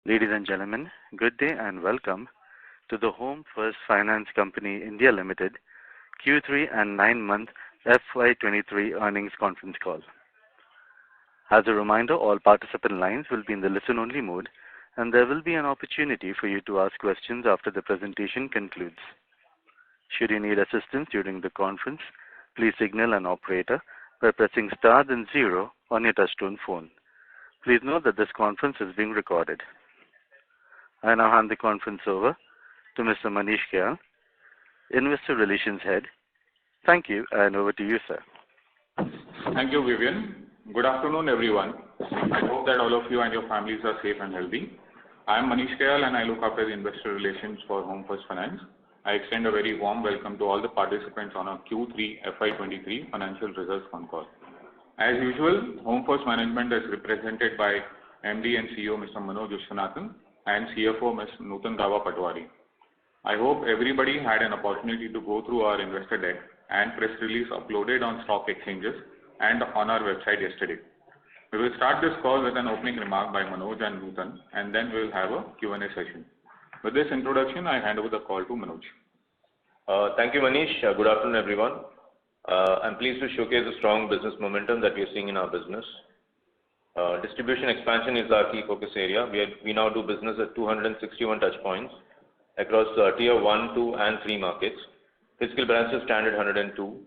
Ladies and gentlemen, good day and welcome to the Home First Finance Company India Limited Q3 and 9-month FY23 earnings conference call. As a reminder, all participant lines will be in the listen-only mode, and there will be an opportunity for you to ask questions after the presentation concludes. Should you need assistance during the conference, please signal an operator by pressing star then 0 on your touchtone phone. Please note that this conference is being recorded. I now hand the conference over to Mr. Manish Kayal, Investor Relations Head. Thank you, and over to you, sir. Thank you, Vivian. Good afternoon, everyone. I hope that all of you and your families are safe and healthy. I am Manish Kayal, and I look after the Investor Relations for Home First Finance. I extend a very warm welcome to all the participants on our Q3 FY23 financial results Concall. As usual, Home First Management is represented by MD and CEO Mr. Manoj Viswanathan and CFO Ms. Nutan Gaba Patwari. I hope everybody had an opportunity to go through our investor deck and press release uploaded on stock exchanges and on our website yesterday. We will start this call with an opening remark by Manoj and Nutan, and then we will have a Q&A session. With this introduction, I hand over the call to Manoj. Thank you, Manish. Good afternoon, everyone. I'm pleased to showcase the strong business momentum that we are seeing in our business. Distribution expansion is our key focus area. We now do business at 261 touch points across tier 1, 2 and 3 markets. Physical branches stand at 102.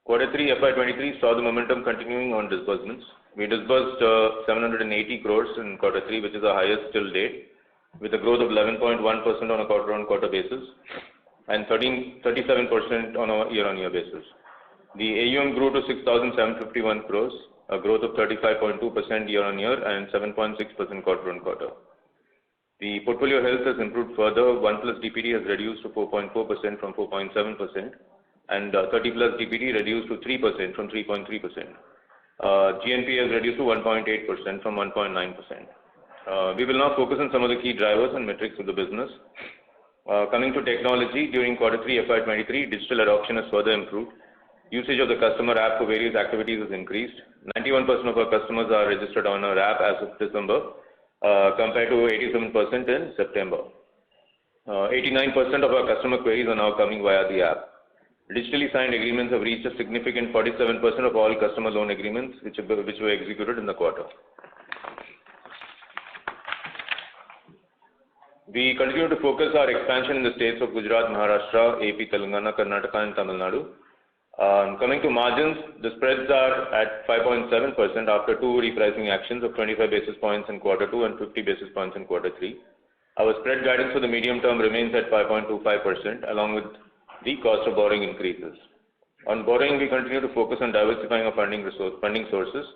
Quarter 3 FY23 saw the momentum continuing on disbursements. We disbursed 780 crores in quarter 3, which is the highest till date, with a growth of 11.1% on a quarter-on-quarter basis and 37% on a year-on-year basis. The AUM grew to 6,751 crores, a growth of 35.2% year-on-year and 7.6% quarter-on-quarter. The portfolio health has improved further. 1 plus DPD has reduced to 4.4% from 4.7%, and 30 plus DPD reduced to 3% from 3.3%. GNP has reduced to 1.8% from 1.9%. We will now focus on some of the key drivers and metrics of the business. Coming to technology, during quarter 3 FY23, digital adoption has further improved. Usage of the customer app for various activities has increased. 91% of our customers are registered on our app as of December, compared to 87% in September. 89% of our customer queries are now coming via the app. Digitally signed agreements have reached a significant 47% of all customer loan agreements which were executed in the quarter. We continue to focus our expansion in the states of Gujarat, Maharashtra, AP, Telangana, Karnataka and Tamil Nadu. Coming to margins, the spreads are at 5.7% after 2 repricing actions of 25 basis points in quarter 2 and 50 basis points in quarter 3. Our spread guidance for the medium term remains at 5.25% along with the cost of borrowing increases. On borrowing, we continue to focus on diversifying our funding sources.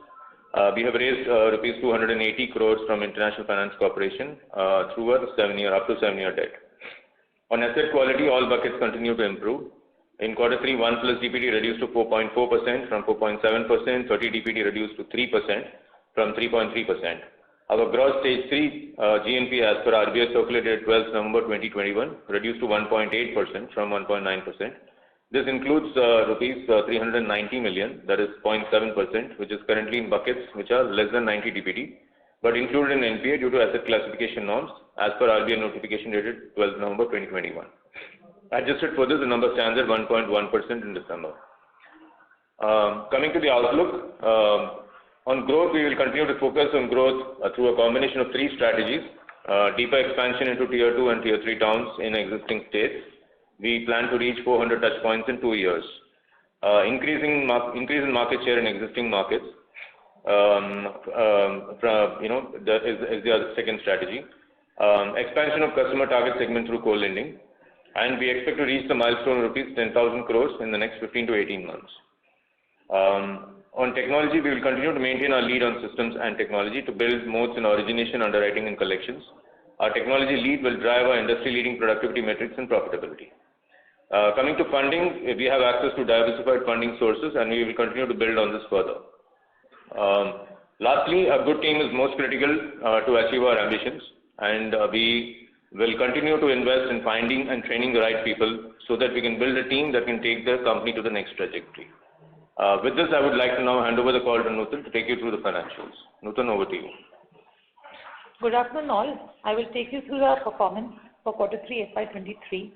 We have raised rupees 280 crores from International Finance Corporation through a 7-year debt. On asset quality, all buckets continue to improve. In quarter 3, 1 plus DPD reduced to 4.4% from 4.7%, 30 DPD reduced to 3% from 3.3%. Our gross stage 3 GNP as per RBI circulated 12th November 2021 reduced to 1.8% from 1.9%. This includes rupees 390 million, that is 0.7%, which is currently in buckets which are less than 90 DPD, but included in NPA due to asset classification norms as per RBI notification dated 12th November 2021. Adjusted for this, the number stands at 1.1% in December. Coming to the outlook, on growth, we will continue to focus on growth through a combination of 3 strategies. Deeper expansion into tier 2 and tier 3 towns in existing states. We plan to reach 400 touch points in 2 years. Increase in market share in existing markets is the other second strategy. Expansion of customer target segment through co-lending. And we expect to reach the milestone of rupees 10,000 crores in the next 15 to 18 months. On technology, we will continue to maintain our lead on systems and technology to build moats in origination, underwriting and collections. Our technology lead will drive our industry-leading productivity metrics and profitability. Coming to funding, we have access to diversified funding sources and we will continue to build on this further. Lastly, a good team is most critical to achieve our ambitions, and we will continue to invest in finding and training the right people so that we can build a team that can take the company to the next trajectory. With this, I would like to now hand over the call to Nutan to take you through the financials. Nutan, over to you. Good afternoon all. I will take you through our performance for Q3 FY23.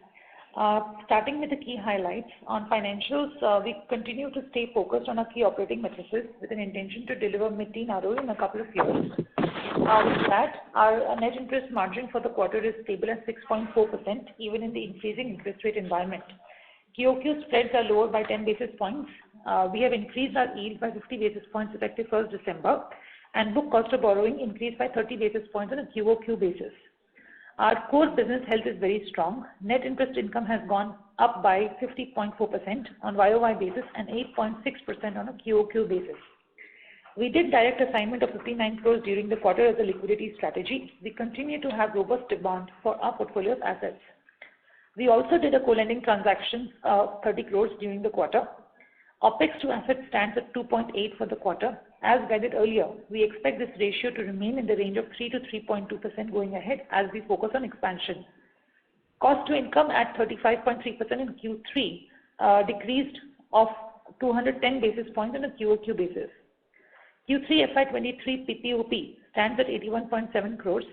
Starting with the key highlights. On financials, we continue to stay focused on our key operating metrics with an intention to deliver mid-teen ROE in a couple of years. With that, our net interest margin for the quarter is stable at 6.4%, even in the increasing interest rate environment. QOQ spreads are lower by 10 basis points. We have increased our yield by 50 basis points effective 1st December, and book cost of borrowing increased by 30 basis points on a QOQ basis. Our core business health is very strong. Net interest income has gone up by 50.4% on YOY basis and 8.6% on a QOQ basis. We did direct assignment of 59 crores during the quarter as a liquidity strategy. We continue to have robust demand for our portfolio of assets. We also did a co-lending transaction of 30 crores during the quarter. OPEX to assets stands at 2.8 for the quarter. As guided earlier, we expect this ratio to remain in the range of 3 to 3.2% going ahead as we focus on expansion. Cost to income at 35.3% in Q3 decreased of 210 basis points on a QOQ basis. Q3 FY23 PPOP stands at 81.7 crores,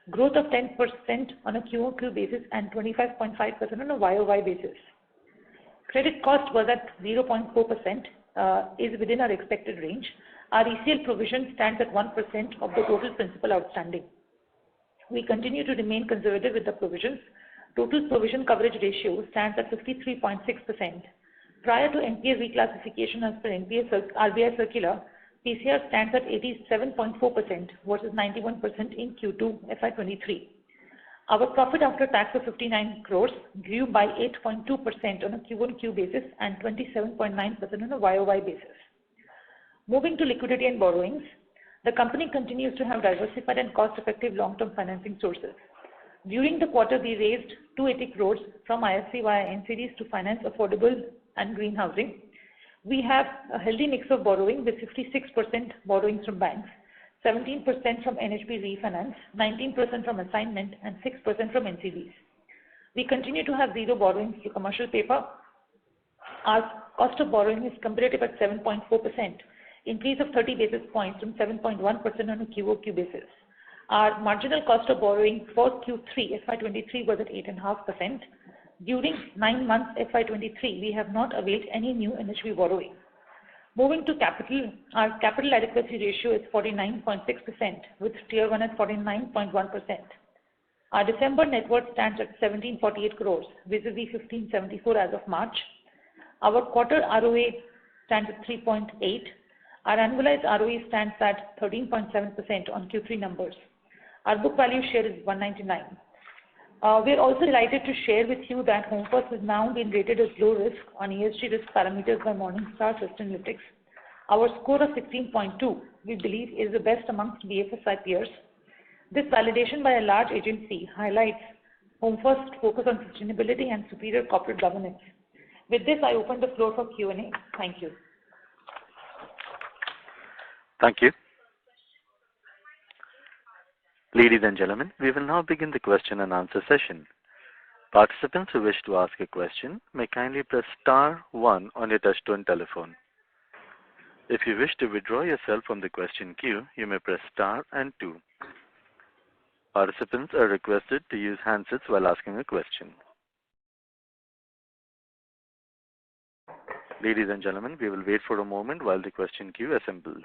growth of 10% on a QOQ basis and 25.5% on a YOY basis. Credit cost was at 0.4%, is within our expected range. Our ECL provision stands at 1% of the total principal outstanding. We continue to remain conservative with the provisions. Total provision coverage ratio stands at 53.6%. Prior to NPA reclassification as per RBI circular, PCR stands at 87.4% versus 91% in Q2 FY23. Our profit after tax of 59 crores grew by 8.2% on a Q1Q basis and 27.9% on a YOY basis. Moving to liquidity and borrowings, the company continues to have diversified and cost-effective long-term financing sources. During the quarter, we raised 280 crores from IFC via NCDs to finance affordable and green housing. We have a healthy mix of borrowing with 56% borrowings from banks, 17% from NHB refinance, 19% from assignment, and 6% from NCDs. We continue to have zero borrowings to commercial paper. Our cost of borrowing is competitive at 7.4%, increase of 30 basis points from 7.1% on a QOQ basis. Our marginal cost of borrowing for Q3 FY23 was at 8.5%. During 9 months FY23, we have not availed any new NHB borrowing. Moving to capital, our capital adequacy ratio is 49.6% with Tier 1 at 49.1%. Our December net worth stands at 1748 crores, vis-a-vis 1574 as of March. Our quarter ROA stands at 3.8. Our annualized ROE stands at 13.7% on Q3 numbers. Our book value share is 199. We are also delighted to share with you that Home First has now been rated as low risk on ESG risk parameters by Morningstar Sustainalytics. Our score of 16.2, we believe, is the best amongst BFSI peers. This validation by a large agency highlights Home First's focus on sustainability and superior corporate governance. With this, I open the floor for Q&A. Thank you. Thank you. Ladies and gentlemen, we will now begin the question and answer session. Participants who wish to ask a question may kindly press star 1 on your touchtone telephone. If you wish to withdraw yourself from the question queue, you may press star and 2. Participants are requested to use handsets while asking a question. Ladies and gentlemen, we will wait for a moment while the question queue assembles.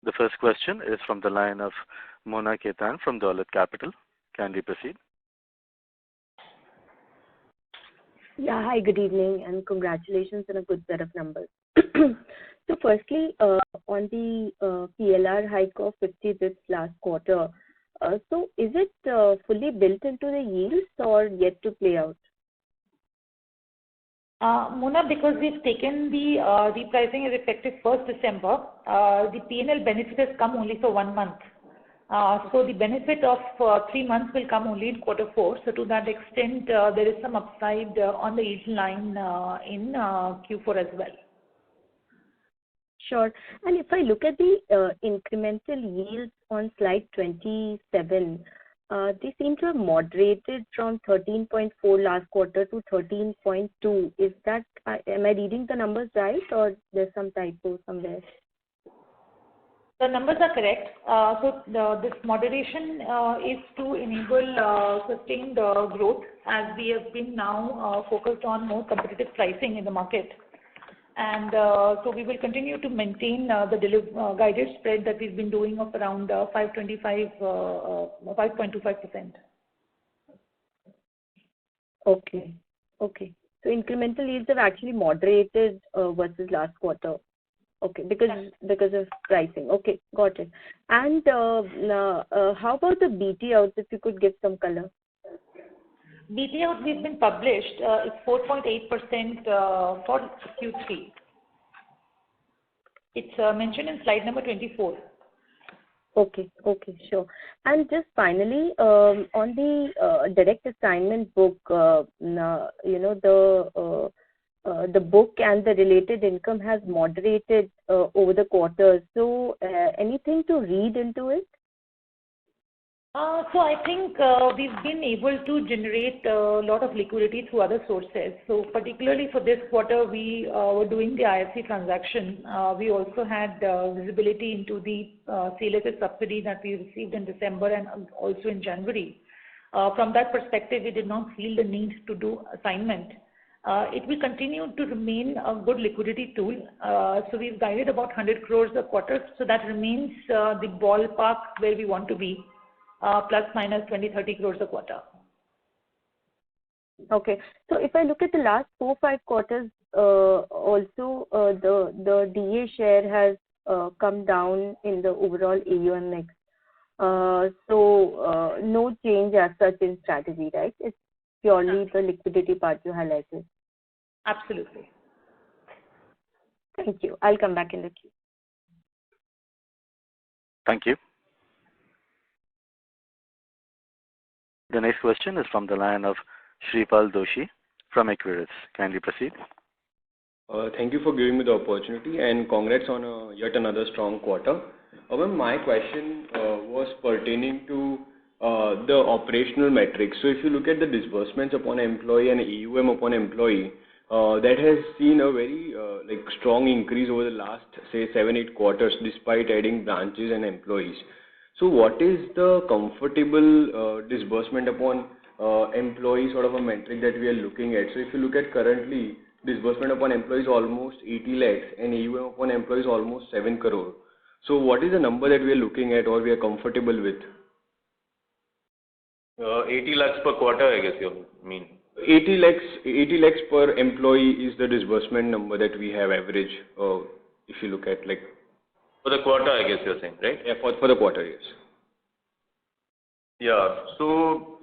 The first question is from the line of Mona Ketan from Dolat Capital. Can we proceed? Yeah, hi, good evening, and congratulations on a good set of numbers. So firstly, on the PLR hike of 50 bps last quarter, so is it fully built into the yields or yet to play out? Mona, because we've taken the repricing as effective 1st December, the P&L benefit has come only for 1 month. So the benefit of 3 months will come only in Q4. So to that extent, there is some upside on the yield line in Q4 as well. Sure. And if I look at the incremental yields on slide 27, they seem to have moderated from 13.4 last quarter to 13.2. Is that, am I reading the numbers right, or there's some typo somewhere? The numbers are correct. This moderation is to enable sustained growth, as we have been now focused on more competitive pricing in the market. And so we will continue to maintain the guided spread that we've been doing of around 5.25%. Okay. Okay. So incremental yields have actually moderated versus last quarter. Okay, because of pricing. Okay, got it. And how about the BT outs, if you could give some color? BT out we've been published. It's 4.8% for Q3. It's mentioned in slide number 24. Okay, sure. And just finally, on the direct assignment book, the book and the related income has moderated over the quarters. So anything to read into it? So I think we've been able to generate a lot of liquidity through other sources. So particularly for this quarter, we were doing the IFC transaction. We also had visibility into the CLSS subsidy that we received in December and also in January. From that perspective, we did not feel the need to do assignment. It will continue to remain a good liquidity tool. So we've guided about 100 crores a quarter. So that remains the ballpark where we want to be, plus minus 20-30 crores a quarter. Okay. So if I look at the last 4-5 quarters, also the DA share has come down in the overall AUM mix. So no change as such in strategy, right? It's purely the liquidity part you highlighted. Absolutely. Thank you. I'll come back in the queue. Thank you. The next question is from the line of Shripal Doshi from Equirus. Kindly proceed. Thank you for giving me the opportunity, and congrats on yet another strong quarter. My question was pertaining to the operational metrics. So if you look at the disbursements upon employee and AUM upon employee, that has seen a very strong increase over the last, say, 7-8 quarters, despite adding branches and employees. So what is the comfortable disbursement upon employee sort of a metric that we are looking at? So if you look at currently, disbursement upon employees almost 80 lakhs and AUM upon employees almost 7 crore. So what is the number that we are looking at or we are comfortable with? 80 lakhs per quarter, I guess you mean. 80 lakhs per employee is the disbursement number that we have average, if you look at like... For the quarter, I guess you're saying, right? Yeah, for the quarter, yes. Yeah, so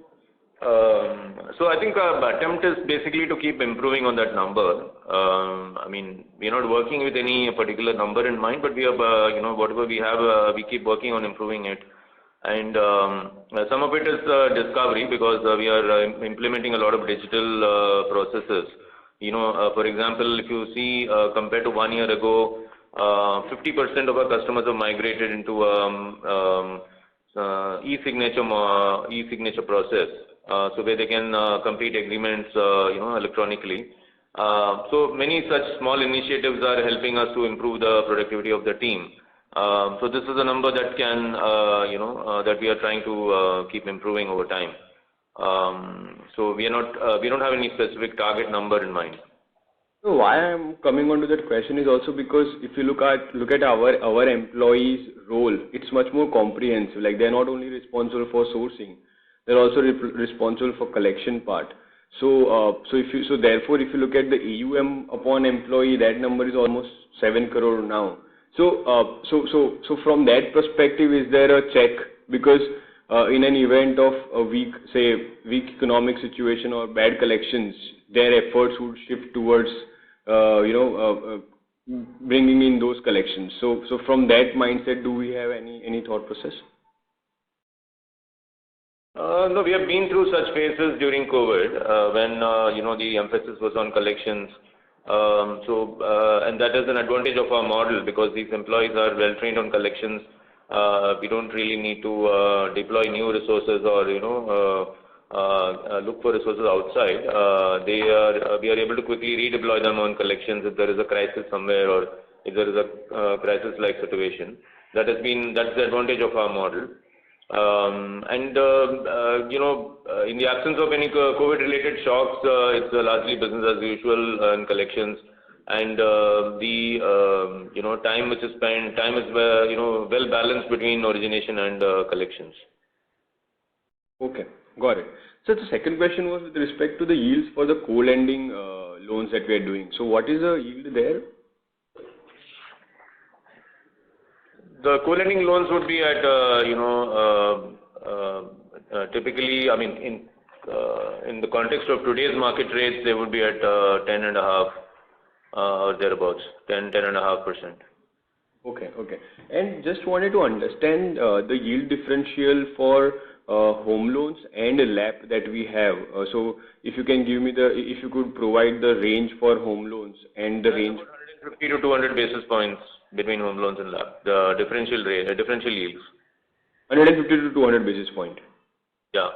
I think our attempt is basically to keep improving on that number. I mean, we're not working with any particular number in mind, but we have, whatever we have, we keep working on improving it. And some of it is discovery, because we are implementing a lot of digital processes. For example, if you see compared to 1 year ago, 50% of our customers have migrated into e-signature process, so where they can complete agreements, electronically. So many such small initiatives are helping us to improve the productivity of the team. So this is a number that can, that we are trying to keep improving over time. So we don't have any specific target number in mind. So why I'm coming on to that question is also because if you look at our employees' role, it's much more comprehensive. Like they're not only responsible for sourcing, they're also responsible for collection part. So therefore, if you look at the AUM upon employee, that number is almost 7 crore now. So from that perspective, is there a check? Because in an event of a weak economic situation or bad collections, their efforts would shift towards bringing in those collections. So from that mindset, do we have any thought process? No, we have been through such phases during COVID when the emphasis was on collections. And that is an advantage of our model, because these employees are well trained on collections. We don't really need to deploy new resources or look for resources outside. We are able to quickly redeploy them on collections if there is a crisis somewhere or if there is a crisis-like situation. That's the advantage of our model. In the absence of any COVID-related shocks, it's largely business as usual in collections. And time which is spent, time is well balanced between origination and collections. Okay, got it. So the second question was with respect to the yields for the co-lending loans that we are doing. So what is the yield there? The co-lending loans would be at typically, I mean, in the context of today's market rates, they would be at 10.5 or thereabouts, 10.5%. Okay. And just wanted to understand the yield differential for home loans and LAP that we have. So if you can give me if you could provide the range for home loans and the range. 150 to 200 basis points between home loans and LAP, the differential yields. 150 to 200 basis point. Yeah.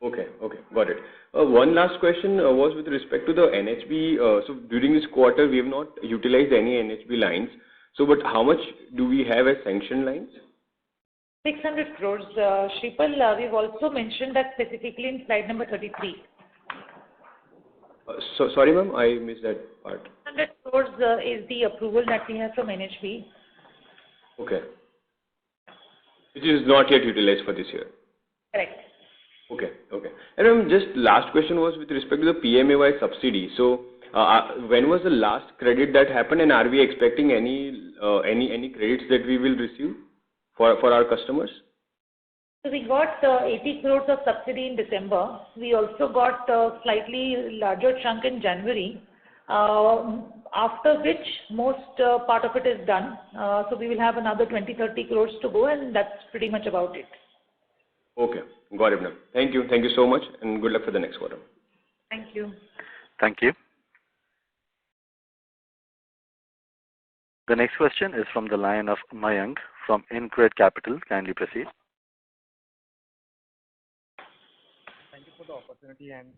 Okay, got it. One last question was with respect to the NHB. So during this quarter, we have not utilized any NHB lines. So, but how much do we have as sanction lines? 600 crores. Shripal, we've also mentioned that specifically in slide number 33. Sorry, ma'am, I missed that part. 600 crores is the approval that we have from NHB. Okay. Which is not yet utilized for this year. Correct. Okay. And just last question was with respect to the PMAY subsidy. So, when was the last credit that happened, and are we expecting any credits that we will receive for our customers? So we got 80 crores of subsidy in December. We also got a slightly larger chunk in January, after which most part of it is done. So we will have another 20-30 crores to go, and that's pretty much about it. Okay, got it, ma'am. Thank you so much, and good luck for the next quarter. Thank you. Thank you. The next question is from the line of Mayank from InCred Capital. Kindly proceed. Thank you for the opportunity and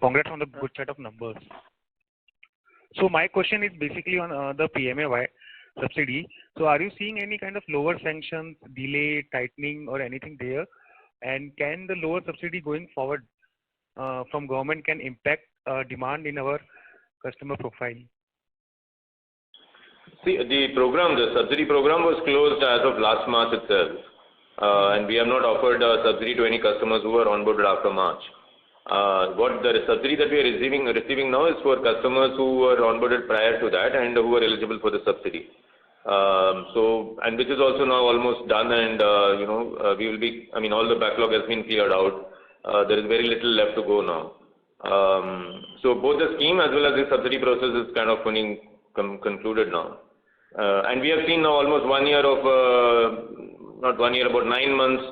congrats on the good set of numbers. So my question is basically on the PMAY subsidy. So are you seeing any kind of lower sanctions, delay, tightening or anything there? And can the lower subsidy going forward from government can impact demand in our customer profile? See, the subsidy program was closed as of last March itself, and we have not offered a subsidy to any customers who were onboarded after March. What the subsidy that we are receiving now is for customers who were onboarded prior to that and who were eligible for the subsidy. And which is also now almost done, and we will be. I mean, all the backlog has been cleared out. There is very little left to go now. So both the scheme as well as the subsidy process is kind of concluded now. And we have seen now almost 1 year of, not 1 year, about 9 months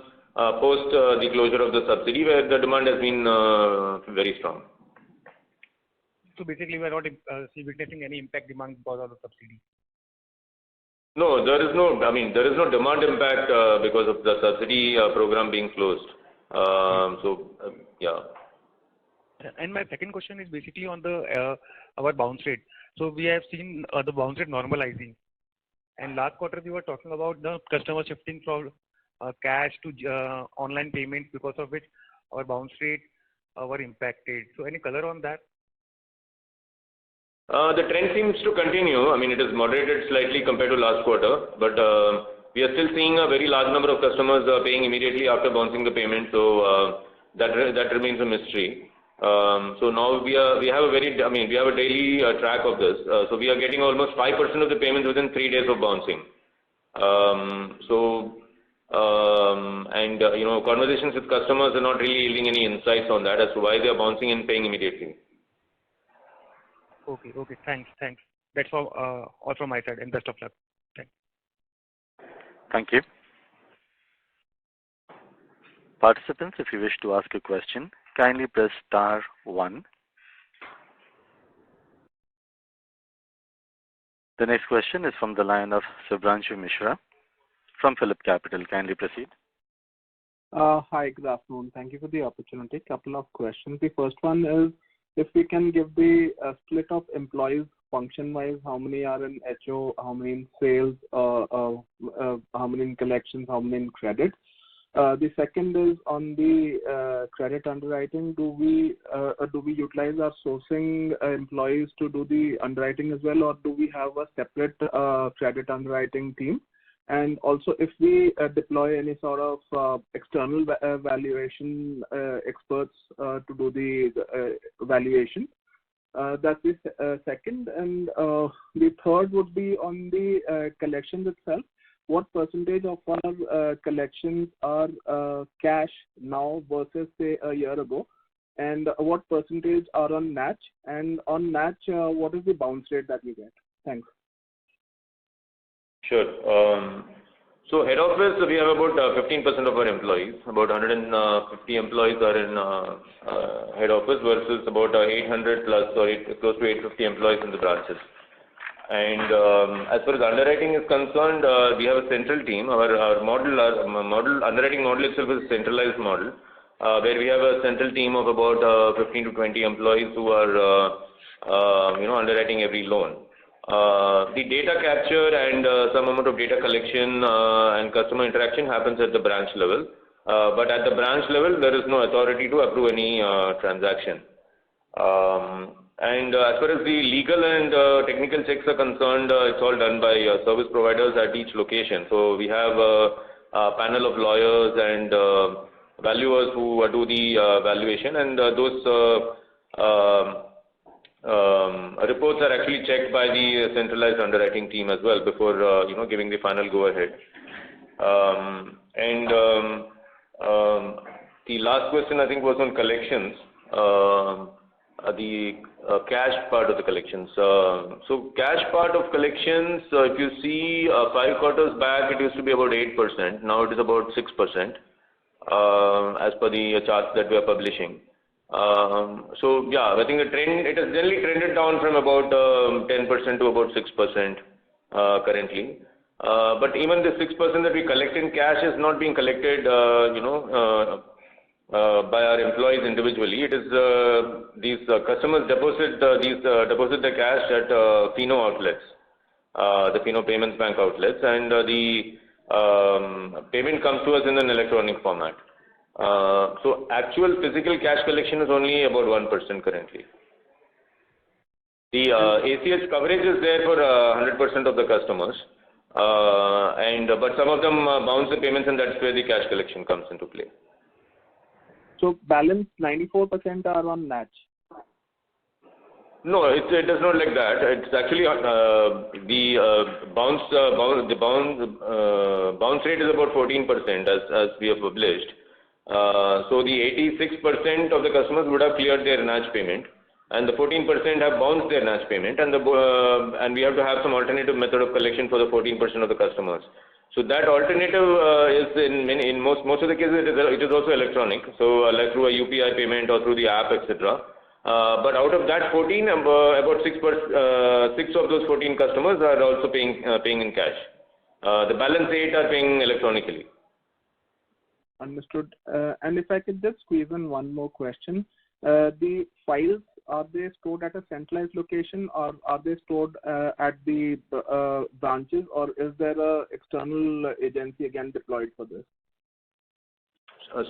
post the closure of the subsidy, where the demand has been very strong. So basically, we are not witnessing any impact demand because of the subsidy. No, there is no demand impact because of the subsidy program being closed. Yeah. And my second question is basically on the our bounce rate. So we have seen the bounce rate normalizing. And last quarter we were talking about the customer shifting from cash to online payments, because of which our bounce rate were impacted. So any color on that? The trend seems to continue. I mean, it is moderated slightly compared to last quarter, but we are still seeing a very large number of customers paying immediately after bouncing the payment. So that remains a mystery. So now we have a daily track of this. So we are getting almost 5% of the payments within 3 days of bouncing. Conversations with customers are not really yielding any insights on that as to why they are bouncing and paying immediately. Okay. Thanks. That's all from my side, and best of luck. Thanks. Thank you. Participants, if you wish to ask a question, kindly press star 1. The next question is from the line of Subhranshu Mishra from Phillip Capital. Kindly proceed. Hi, good afternoon. Thank you for the opportunity. Couple of questions. The first one is if we can give the split of employees function-wise, how many are in HO, how many in sales, how many in collections, how many in credit. The second is on the credit underwriting. Do we utilize our sourcing employees to do the underwriting as well, or do we have a separate credit underwriting team? And also, if we deploy any sort of external valuation experts to do the valuation, that's the second. And the third would be on the collections itself. What percentage of our collections are cash now versus, say, a year ago? And what percentage are on NACH? And on NACH, what is the bounce rate that we get? Thanks. Sure. So head office, we have about 15% of our employees. About 150 employees are in head office versus about 800 plus or close to 850 employees in the branches. And as far as underwriting is concerned, we have a central team. Our underwriting model itself is a centralized model, where we have a central team of about 15 to 20 employees who are underwriting every loan. The data capture and some amount of data collection and customer interaction happens at the branch level. But at the branch level, there is no authority to approve any transaction. And as far as the legal and technical checks are concerned, it's all done by service providers at each location. So we have a panel of lawyers and valuers who do the valuation, and those reports are actually checked by the centralized underwriting team as well before giving the final go ahead. The last question I think was on collections, the cash part of the collections. So cash part of collections, if you see 5 quarters back, it used to be about 8%. Now it is about 6%, as per the charts that we are publishing. So yeah, I think the trend, it has generally trended down from about 10% to about 6% currently. But even the 6% that we collect in cash is not being collected, by our employees individually. It is these customers deposit the cash at Fino outlets, the Fino Payments Bank outlets, and the payment comes to us in an electronic format. So actual physical cash collection is only about 1% currently. The ACH coverage is there for 100% of the customers, but some of them bounce the payments, and that's where the cash collection comes into play. So balance 94% are on NACH. No, it does not like that. It's actually the bounce rate is about 14% as we have published. So the 86% of the customers would have cleared their NACH payment, and the 14% have bounced their NACH payment, and we have to have some alternative method of collection for the 14% of the customers. So that alternative is in most of the cases it is also electronic, so like through a UPI payment or through the app, etc. But out of that 14, about 6 of those 14 customers are also paying in cash. The balance 8 are paying electronically. Understood. And if I could just squeeze in one more question, the files, are they stored at a centralized location, or are they stored at the branches, or is there a external agency again deployed for this?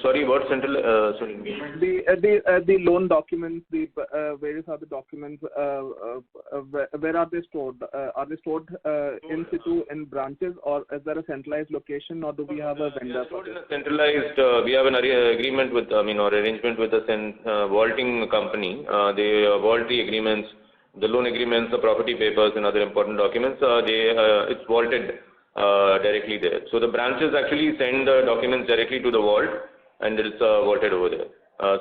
Sorry, what central? Sorry. The loan documents, the various other documents, where are they stored? Are they stored in situ in branches, or is there a centralized location, or do we have a vendor? Stored in a centralized. We have an agreement with, or arrangement with a vaulting company. They vault the agreements, the loan agreements, the property papers, and other important documents. It's vaulted directly there. So the branches actually send the documents directly to the vault, and it's vaulted over there.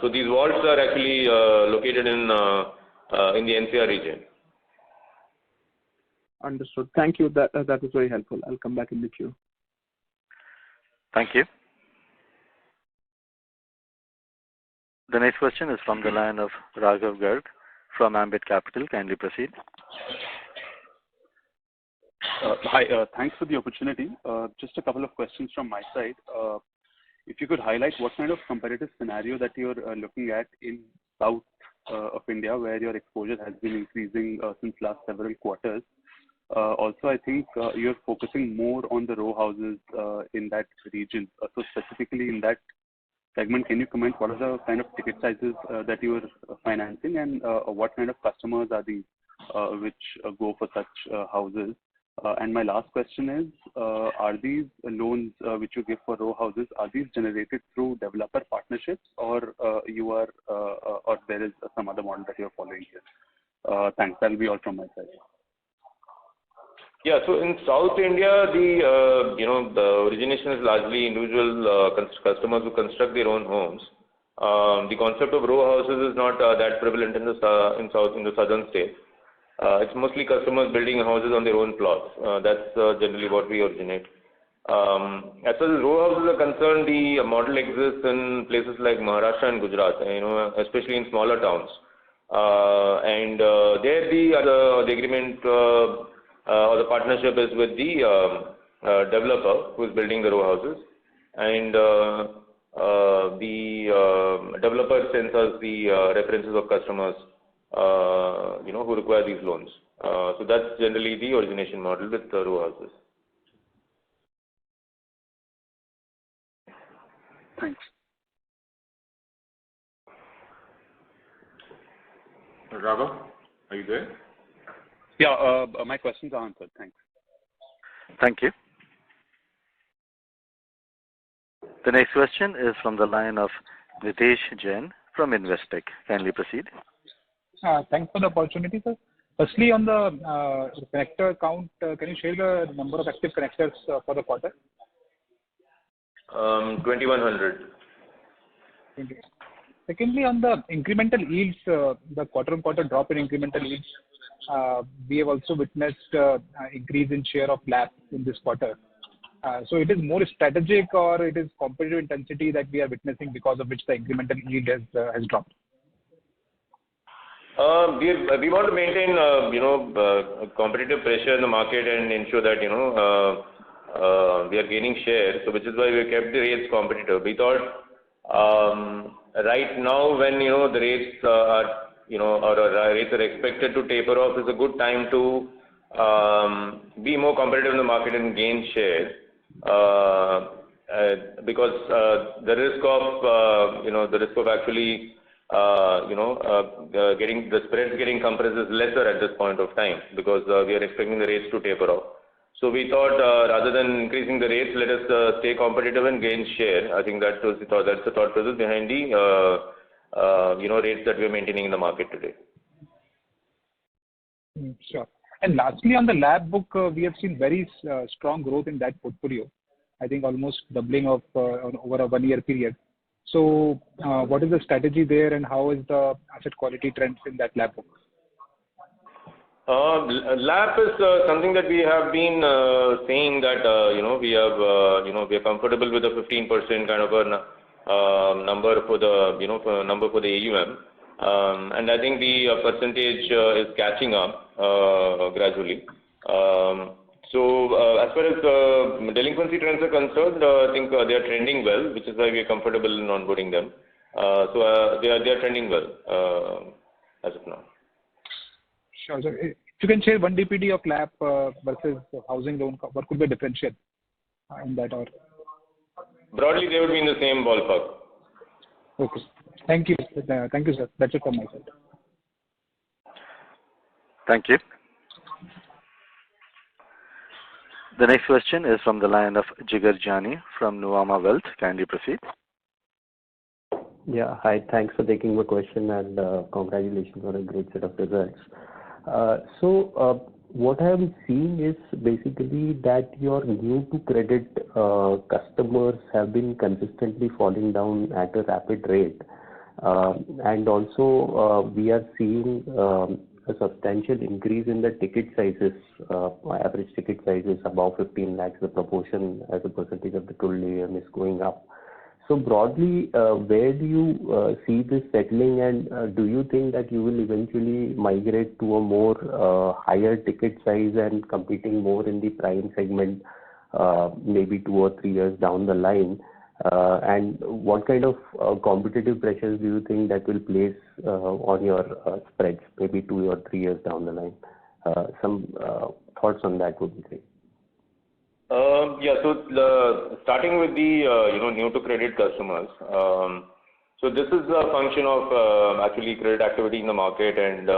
So these vaults are actually located in the NCR region. Understood. Thank you. That is very helpful. I'll come back in the queue. Thank you. The next question is from the line of Raghav Garg from Ambit Capital. Kindly proceed. Hi, thanks for the opportunity. Just a couple of questions from my side. If you could highlight what kind of competitive scenario that you're looking at in south of India, where your exposure has been increasing since last several quarters. Also, I think you're focusing more on the row houses in that region. So specifically in that segment, can you comment what are the kind of ticket sizes that you are financing, and what kind of customers are these which go for such houses? And my last question is, are these loans which you give for row houses, are these generated through developer partnerships, or or there is some other model that you're following here? Thanks. That'll be all from my side. Yeah. So in South India, the origination is largely individual customers who construct their own homes. The concept of row houses is not that prevalent in the southern states. It's mostly customers building houses on their own plots. That's generally what we originate. As far as row houses are concerned, the model exists in places like Maharashtra and Gujarat, especially in smaller towns. And there the agreement or the partnership is with the developer who is building the row houses, and the developer sends us the references of customers who require these loans. So that's generally the origination model with the row houses. Thanks. Raghav, are you there? Yeah, my questions are answered. Thanks. Thank you. The next question is from the line of Nitesh Jain from Investec. Kindly proceed. Thanks for the opportunity, sir. Firstly, on the connector count, can you share the number of active connectors for the quarter? 2100. Secondly, on the incremental yields, the quarter-on-quarter drop in incremental yields, we have also witnessed increase in share of LAP in this quarter. So it is more strategic, or it is competitive intensity that we are witnessing, because of which the incremental yield has dropped? We want to maintain, competitive pressure in the market and ensure that, we are gaining share. So which is why we kept the rates competitive. We thought, right now when, the rates are, or rates are expected to taper off, is a good time to be more competitive in the market and gain share. Because the risk of actually getting the spreads getting compressed is lesser at this point of time, because we are expecting the rates to taper off. So we thought, rather than increasing the rates, let us stay competitive and gain share. I think that's the thought process behind the rates that we are maintaining in the market today. Sure. And lastly, on the LAP book, we have seen very strong growth in that portfolio. I think almost doubling of over a 1-year period. So, what is the strategy there, and how is the asset quality trends in that LAP book? LAP is something that we have been saying that we are comfortable with a 15% kind of a number for the number for the AUM, and I think the percentage is catching up gradually. So as far as delinquency trends are concerned, I think they are trending well, which is why we are comfortable in onboarding them. So they are trending well as of now. Sure. So if you can share 1 DPD of LAP versus housing loan, what could be the differential in that? Or broadly, they would be in the same ballpark. Okay. Thank you. Thank you, sir. That's it from my side. Thank you. The next question is from the line of Jigar Jani from Nuvama Wealth. Kindly proceed. Yeah. Hi. Thanks for taking my question, and congratulations on a great set of results. What I am seeing is basically that your new to credit customers have been consistently falling down at a rapid rate. And also, we are seeing a substantial increase in the ticket sizes, average ticket sizes above 15 lakhs. The proportion as a percentage of the total AUM is going up. So broadly, where do you see this settling, and do you think that you will eventually migrate to a more higher ticket size and competing more in the prime segment, maybe 2 or 3 years down the line? And what kind of competitive pressures do you think that will place on your spreads, maybe 2 or 3 years down the line? Some thoughts on that would be great. So starting with the new to credit customers. So this is a function of actually credit activity in the market, and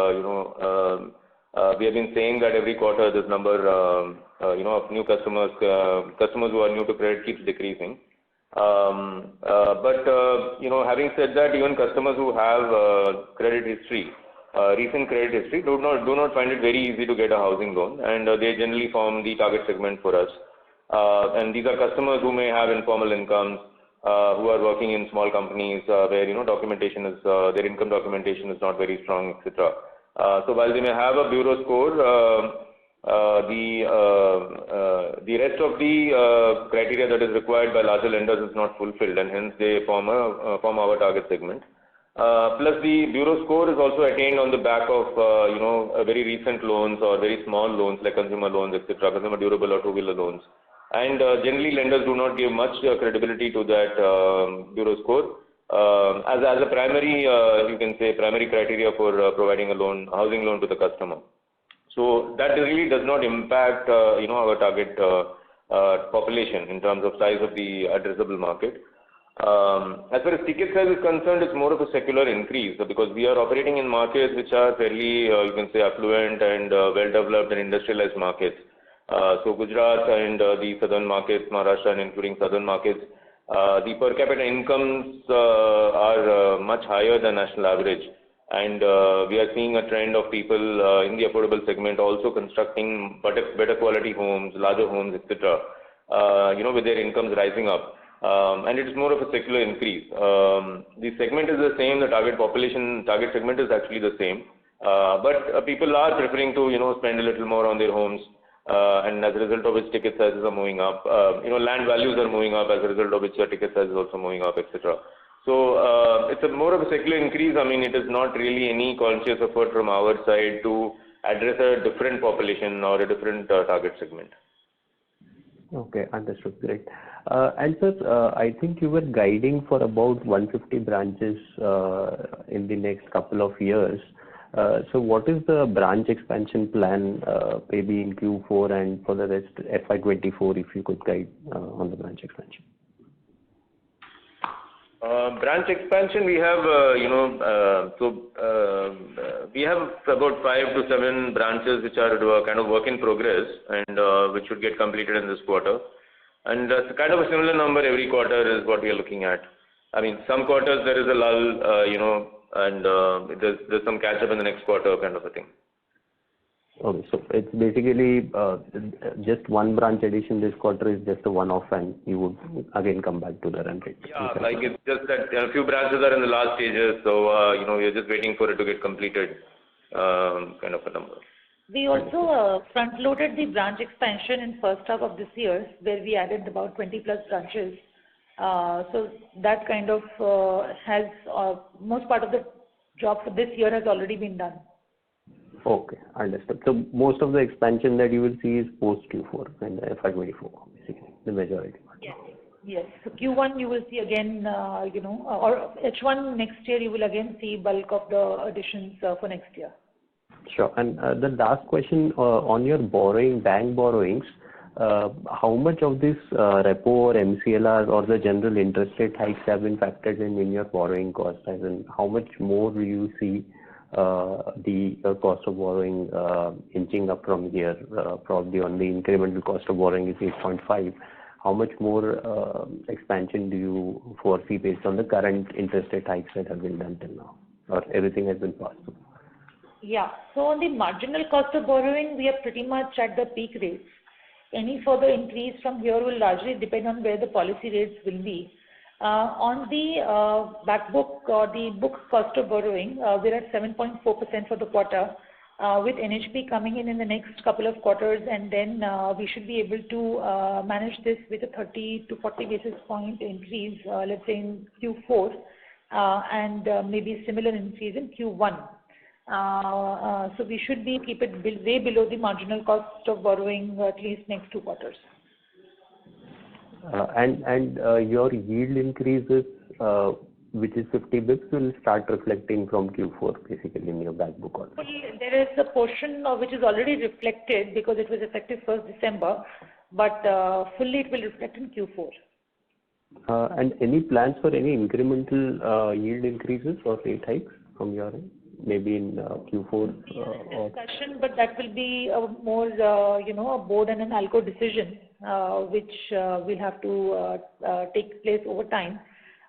we have been saying that every quarter this number of new customers who are new to credit keeps decreasing. But having said that, even customers who have credit history, recent credit history, do not find it very easy to get a housing loan, and they generally form the target segment for us. And these are customers who may have informal incomes, who are working in small companies where documentation is their income documentation is not very strong, etc. So while they may have a bureau score, the rest of the criteria that is required by larger lenders is not fulfilled, and hence they form our target segment. Plus the bureau score is also attained on the back of very recent loans or very small loans like consumer loans, etc., consumer durable or two-wheeler loans. And generally lenders do not give much credibility to that bureau score as a primary, you can say, primary criteria for providing a housing loan to the customer. So that really does not impact our target population in terms of size of the addressable market. As far as ticket size is concerned, it's more of a secular increase because we are operating in markets which are fairly, you can say, affluent and well-developed and industrialized markets. So Gujarat and the southern markets, Maharashtra and including southern markets, the per capita incomes are much higher than national average. And we are seeing a trend of people in the affordable segment also constructing better quality homes, larger homes, etc., with their incomes rising up. And it is more of a secular increase. The segment is the same, the target segment is actually the same. But people are preferring to, spend a little more on their homes. And as a result of which ticket sizes are moving up, land values are moving up, as a result of which ticket size is also moving up, etc. So it's more of a secular increase. I mean, it is not really any conscious effort from our side to address a different population or a different target segment. Okay, understood. Great. And sir, I think you were guiding for about 150 branches in the next couple of years. So what is the branch expansion plan, maybe in Q4 and for the rest FY24, if you could guide on the branch expansion? Branch expansion, we have, we have about 5 to 7 branches which are kind of work in progress and which should get completed in this quarter. And kind of a similar number every quarter is what we are looking at. I mean, some quarters there is a lull, and there's some catch up in the next quarter kind of a thing. Okay, so it's basically just one branch addition this quarter is just a one-off, and you would again come back to the run rate. Yeah, like it's just that a few branches are in the last stages, so we're just waiting for it to get completed, kind of a number. We also front-loaded the branch expansion in first half of this year, where we added about 20 plus branches. So that kind of has most part of the job for this year has already been done. Okay, understood. So most of the expansion that you will see is post Q4 and FY24, basically, the majority. Yes. Yes. So Q1 you will see again, or H1 next year you will again see bulk of the additions for next year. Sure. And the last question on your bank borrowings, how much of this repo or MCLR or the general interest rate hikes have been factored in your borrowing cost? As in, how much more do you see the cost of borrowing inching up from here? Probably on the incremental cost of borrowing is 8.5. How much more expansion do you foresee based on the current interest rate hikes that have been done till now, or everything has been passed through? Yeah. So on the marginal cost of borrowing, we are pretty much at the peak rates. Any further increase from here will largely depend on where the policy rates will be. On the back book or the book cost of borrowing, we're at 7.4% for the quarter. with NHP coming in the next couple of quarters, and then we should be able to manage this with a 30 to 40 basis point increase, let's say in Q4, and maybe similar increase in Q1. So we should keep it way below the marginal cost of borrowing at least next 2 quarters. And your yield increases, which is 50 bps, will start reflecting from Q4 basically in your back book also. There is a portion of which is already reflected because it was effective 1st December, but fully it will reflect in Q4. And any plans for any incremental yield increases or rate hikes from your end? Maybe in Q4? Or discussion, but that will be a more, a board and an ALCO decision, which will have to take place over time.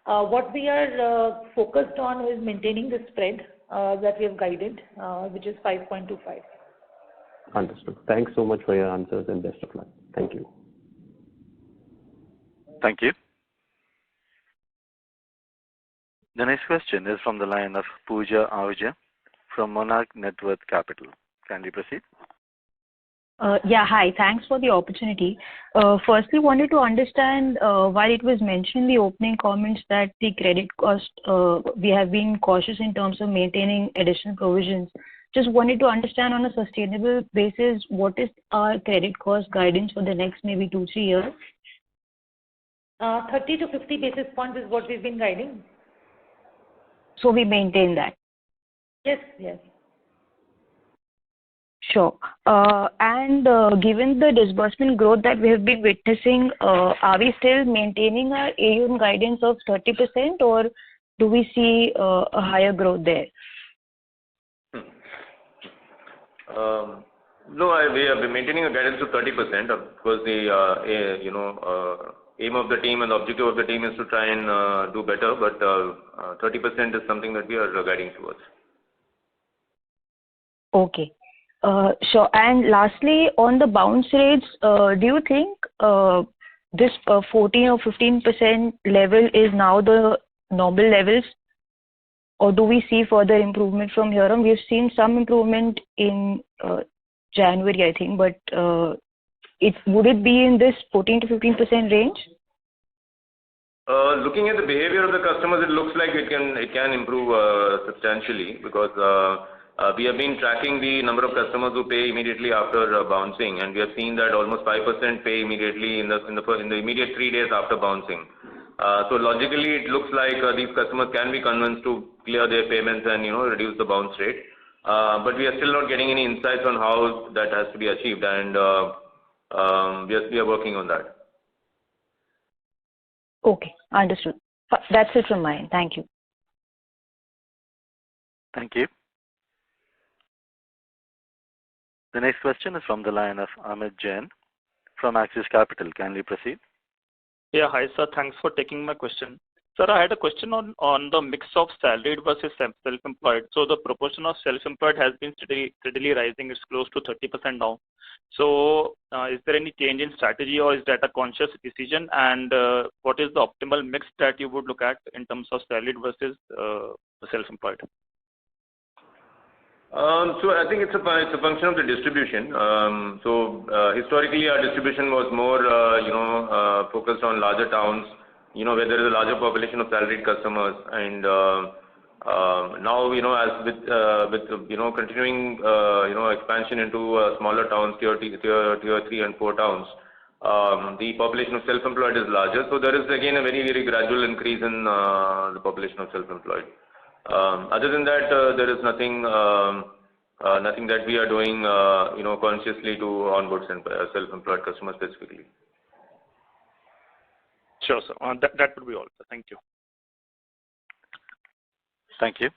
What we are focused on is maintaining the spread that we have guided, which is 5.25. Understood. Thanks so much for your answers and best of luck. Thank you. Thank you. The next question is from the line of Pooja Ahuja from Monarch Networth Capital. Can we proceed? Yeah, hi. Thanks for the opportunity. Firstly, wanted to understand, while it was mentioned in the opening comments that the credit cost, we have been cautious in terms of maintaining additional provisions. Just wanted to understand on a sustainable basis, what is our credit cost guidance for the next maybe 2-3 years? 30 to 50 basis points is what we've been guiding. So we maintain that? Yes, yes. Sure. And given the disbursement growth that we have been witnessing, are we still maintaining our AUM guidance of 30%, or do we see a higher growth there? No, we are maintaining a guidance of 30%. Of course, the aim of the team and the objective of the team is to try and do better, but 30% is something that we are guiding towards. Okay. Sure. And lastly, on the bounce rates, do you think this 14 or 15% level is now the normal levels, or do we see further improvement from here on? We've seen some improvement in January, I think, but would it be in this 14 to 15% range? Looking at the behavior of the customers, it looks like it can improve substantially, because we have been tracking the number of customers who pay immediately after bouncing, and we have seen that almost 5% pay immediately in the immediate 3 days after bouncing. So logically, it looks like these customers can be convinced to clear their payments and reduce the bounce rate. But we are still not getting any insights on how that has to be achieved, and we are working on that. Okay, understood. That's it from my end. Thank you. Thank you. The next question is from the line of Amit Jain from Axis Capital. Can we proceed? Yeah, hi sir. Thanks for taking my question. Sir, I had a question on the mix of salaried versus self-employed. So the proportion of self-employed has been steadily rising. It's close to 30% now. So is there any change in strategy, or is that a conscious decision? And what is the optimal mix that you would look at in terms of salaried versus self-employed? So I think it's a function of the distribution. Historically, our distribution was more, focused on larger towns, where there is a larger population of salaried customers, and now, as with continuing, expansion into smaller towns, tier 3 and 4 towns, the population of self-employed is larger. So there is again a very, very gradual increase in the population of self-employed. Other than that, there is nothing that we are doing, consciously to onboard self-employed customers specifically. Sure, sir. That would be all, sir. Thank you. Thank you.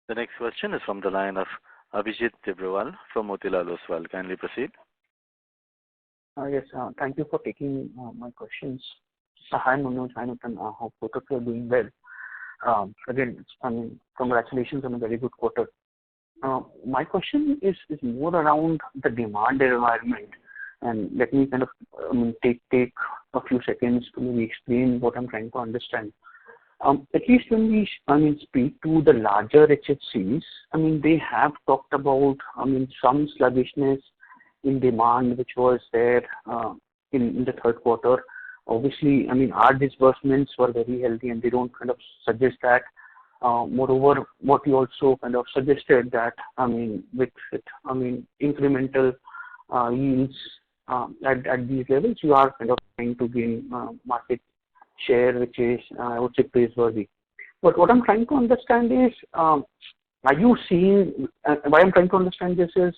The next question is from the line of Abhijit Tibrewal from Motilal Oswal. Can we proceed? Yes, thank you for taking my questions. Hi Manoj, hi Nutan. Hope both of you are doing well. Again, congratulations on a very good quarter. My question is more around the demand environment, and let me kind of take a few seconds to maybe explain what I'm trying to understand. At least when we, speak to the larger HFCs, they have talked about, some sluggishness in demand, which was there in the third quarter. Obviously, our disbursements were very healthy, and they don't kind of suggest that. Moreover, what you also kind of suggested that, with incremental yields at these levels, you are kind of trying to gain market share, which is, I would say, praiseworthy. But what I'm trying to understand is, are you seeing, why I'm trying to understand this is,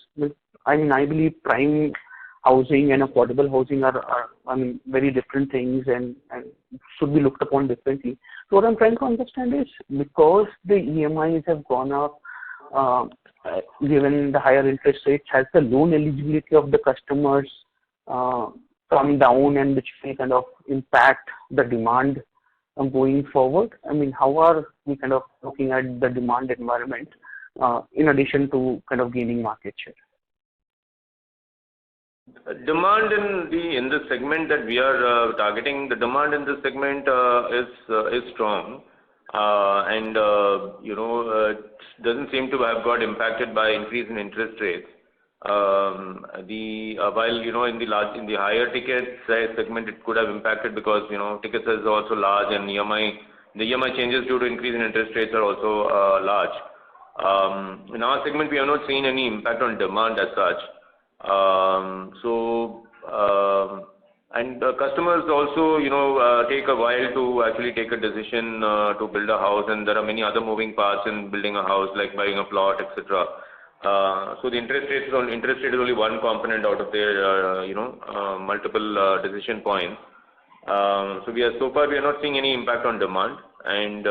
I believe prime housing and affordable housing are very different things and should be looked upon differently. So what I'm trying to understand is, because the EMIs have gone up, given the higher interest rates, has the loan eligibility of the customers come down, and which may kind of impact the demand going forward? How are we kind of looking at the demand environment in addition to kind of gaining market share? Demand in the segment that we are targeting, the demand in this segment is strong, and doesn't seem to have got impacted by increase in interest rates. While in the higher ticket size segment, it could have impacted because ticket size is also large, and the EMI changes due to increase in interest rates are also large. In our segment, we have not seen any impact on demand as such. Customers also take a while to actually take a decision to build a house, and there are many other moving parts in building a house, like buying a plot, etc. So the interest rate is only one component out of their multiple decision points. So far we are not seeing any impact on demand, and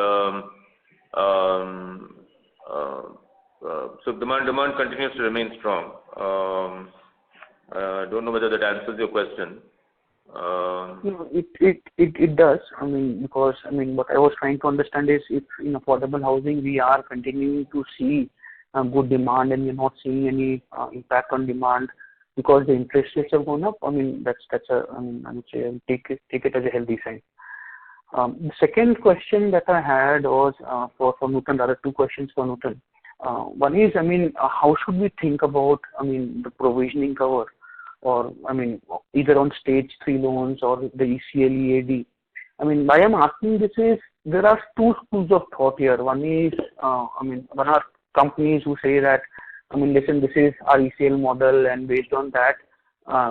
so demand continues to remain strong. Don't know whether that answers your question. No, it does. Because what I was trying to understand is, if in affordable housing we are continuing to see good demand, and we're not seeing any impact on demand because the interest rates have gone up, that's a, I would say, take it as a healthy sign. The second question that I had was for Nutan. There are two questions for Nutan. One is, how should we think about, the provisioning cover, or either on stage 3 loans or the ECL EAD? Why I'm asking this is, there are two schools of thought here. One is, one are companies who say that, listen, this is our ECL model, and based on that,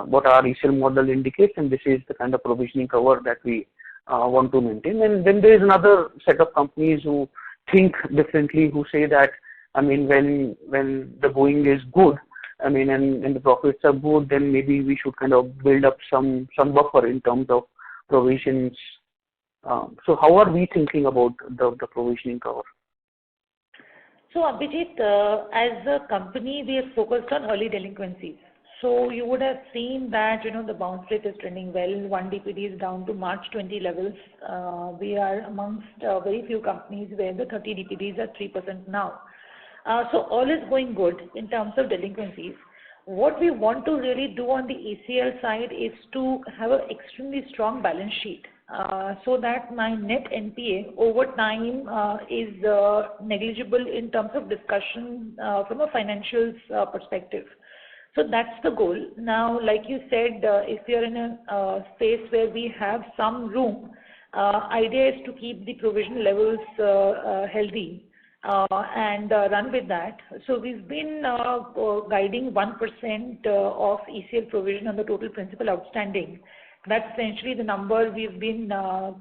what our ECL model indicates, and this is the kind of provisioning cover that we want to maintain. And then there is another set of companies who think differently, who say that, when the going is good, and the profits are good, then maybe we should kind of build up some buffer in terms of provisions. So how are we thinking about the provisioning cover? So Abhijit, as a company, we are focused on early delinquencies. So you would have seen that the bounce rate is trending well. 1 DPD is down to March 20 levels. We are amongst very few companies where the 30 DPDs are 3% now. So all is going good in terms of delinquencies. What we want to really do on the ACL side is to have an extremely strong balance sheet, so that my net NPA over time is negligible in terms of discussion from a financials perspective. So that's the goal. Now, like you said, if you're in a space where we have some room, idea is to keep the provision levels healthy and run with that. So we've been guiding 1% of ECL provision on the total principal outstanding. That's essentially the number we've been